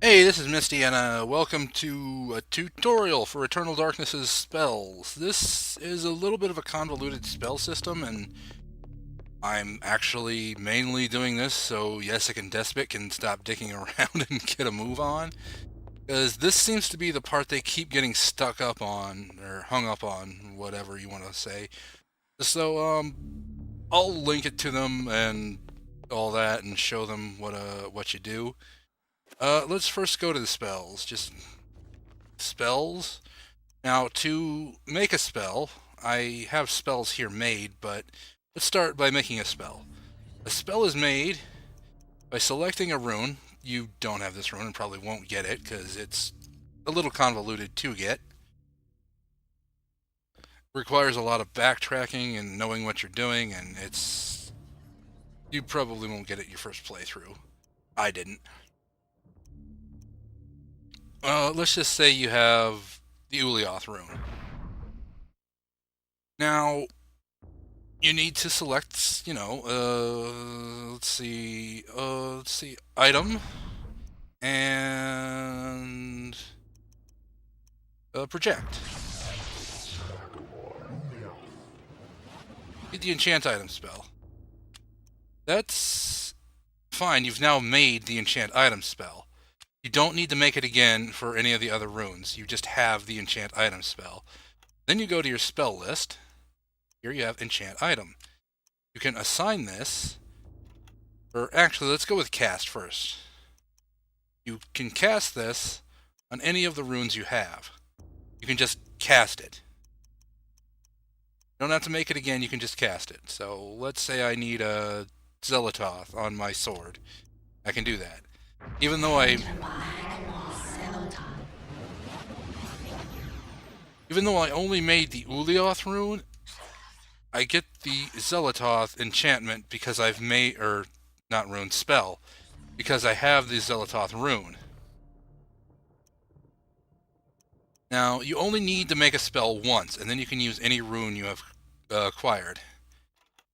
Hey, this is Misty, and welcome to a tutorial for Eternal Darkness's spells. This is a little bit of a convoluted spell system, and I'm actually mainly doing this so Yessik and Despik can stop dicking around and get a move on, because this seems to be the part they keep getting stuck up on, or hung up on, whatever you want to say. So, I'll link it to them and all that, and show them what you do. Let's first go to the spells. Just spells. Now, to make a spell, I have spells here made, but let's start by making a spell. A spell is made by selecting a rune. You don't have this rune and probably won't get it because it's a little convoluted to get. Requires a lot of backtracking and knowing what you're doing, and you probably won't get it your first playthrough. I didn't. Let's just say you have the Ulioth rune. Now, you need to select, let's see, item and project. Get the enchant item spell. That's fine. You've now made the enchant item spell. You don't need to make it again for any of the other runes. You just have the enchant item spell. Then you go to your spell list. Here you have enchant item. You can assign this, or actually, let's go with cast first. You can cast this on any of the runes you have. You can just cast it. You don't have to make it again, you can just cast it. So let's say I need a Zelatoth on my sword. I can do that. Even though I even though I only made the Ulioth rune, I get the Zelatoth enchantment because I've made, or not rune, spell, because I have the Zelatoth rune. Now, you only need to make a spell once, and then you can use any rune you have acquired.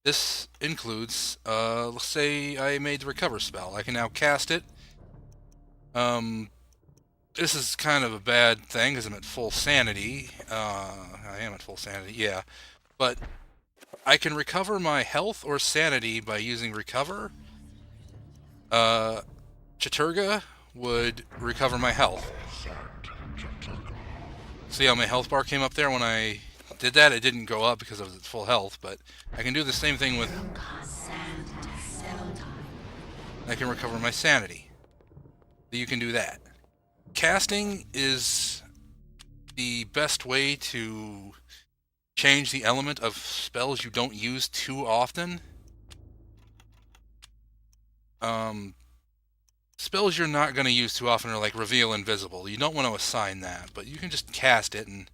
This includes, let's say I made the recover spell. I can now cast it. This is kind of a bad thing because I'm at full sanity. I am at full sanity, yeah. But I can recover my health or sanity by using recover. Uh, Chaturga would recover my health. See how my health bar came up there when I did that? It didn't go up because I was at full health, but I can do the same thing with... I can recover my sanity. You can do that. Casting is the best way to change the element of spells you don't use too often. Spells you're not going to use too often are like Reveal Invisible. You don't want to assign that, but you can just cast it and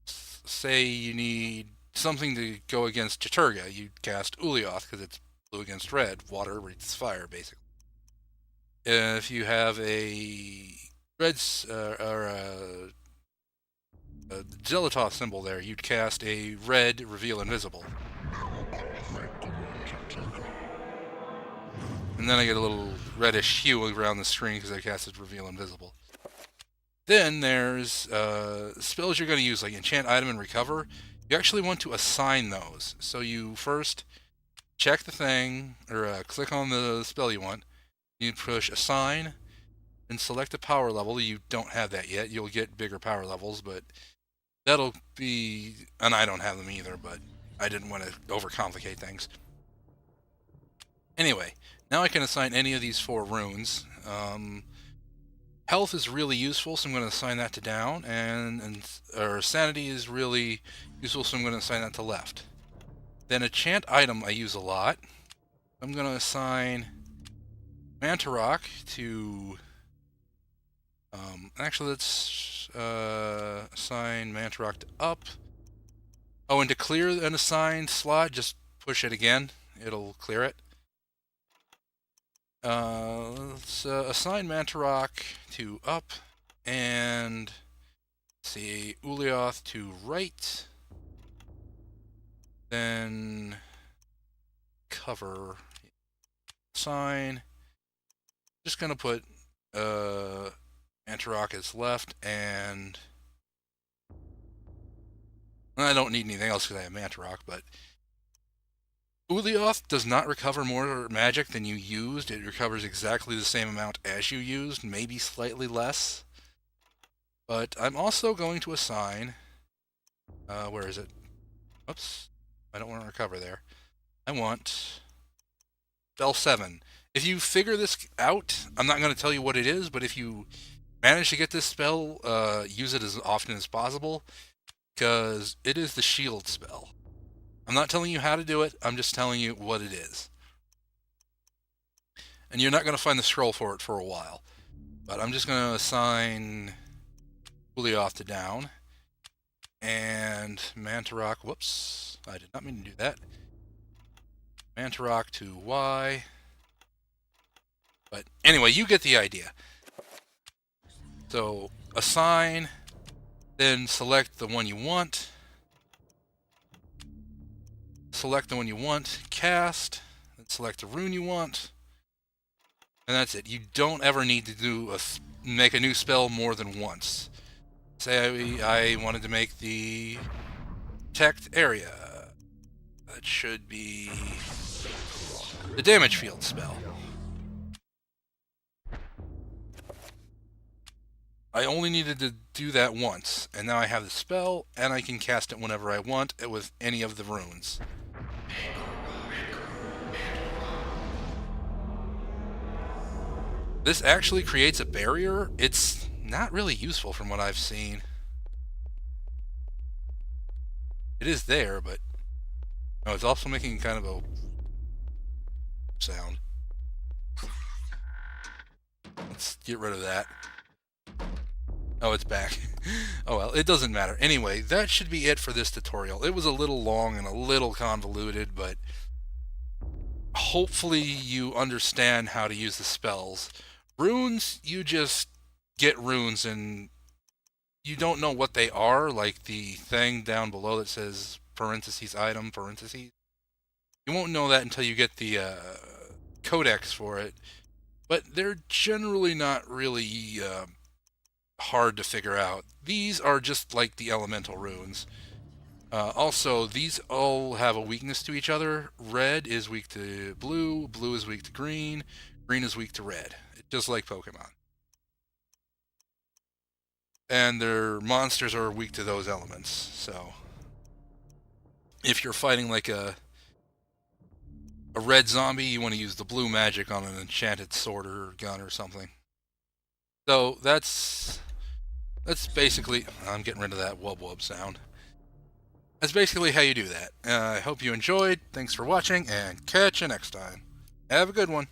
say you need something to go against Chaturga. You cast Ulioth because it's blue against red. Water reads fire, basically. If you have a red or a Zelatoth symbol there, you'd cast a red Reveal Invisible. And then I get a little reddish hue around the screen because I casted Reveal Invisible. Then there's spells you're going to use, like Enchant Item and Recover. You actually want to assign those. So you first check the thing, or click on the spell you want. You push Assign, and select a power level. You don't have that yet. You'll get bigger power levels, but that'll be... And I don't have them either, but I didn't want to overcomplicate things. Anyway, now I can assign any of these 4 runes. Health is really useful, so I'm going to assign that to down, or sanity is really useful, so I'm going to assign that to left. Then enchant item I use a lot. I'm going to assign Mantarok to... actually, let's assign Mantarok to up. Oh, and to clear an assigned slot, just push it again. It'll clear it. Let's assign Mantarok to up, and see Ulioth to right. Then cover sign. Just gonna put Mantarok is left, and I don't need anything else because I have Mantarok, but Ulioth does not recover more magic than you used. It recovers exactly the same amount as you used, maybe slightly less. But I'm also going to assign... where is it? Oops. I don't want to recover there. I want... Spell 7. If you figure this out, I'm not going to tell you what it is, but if you manage to get this spell, use it as often as possible, because it is the shield spell. I'm not telling you how to do it, I'm just telling you what it is. And you're not going to find the scroll for it for a while. But I'm just going to assign Ulioth to down. And Mantarok, whoops, I did not mean to do that. Mantarok to Y. But anyway, you get the idea. So assign, then select the one you want. Select the one you want, cast, then select the rune you want. And that's it. You don't ever need to make a new spell more than once. Say I wanted to make the protect area. That should be the damage field spell. I only needed to do that once, and now I have the spell, and I can cast it whenever I want with any of the runes. This actually creates a barrier. It's not really useful from what I've seen. It is there, but no, it's also making kind of a sound. Let's get rid of that. Oh, it's back. Oh well, it doesn't matter. Anyway, that should be it for this tutorial. It was a little long and a little convoluted, but hopefully you understand how to use the spells. Runes, you just get runes and you don't know what they are, like the thing down below that says parentheses item, parentheses. You won't know that until you get the codex for it, but they're generally not really hard to figure out. These are just like the elemental runes. Also, these all have a weakness to each other. Red is weak to blue, blue is weak to green, green is weak to red. It's just like Pokemon. And their monsters are weak to those elements, so if you're fighting like a red zombie, you want to use the blue magic on an enchanted sword or gun or something. So that's basically... I'm getting rid of that wub wub sound. That's basically how you do that. I hope you enjoyed. Thanks for watching, and catch you next time. Have a good one.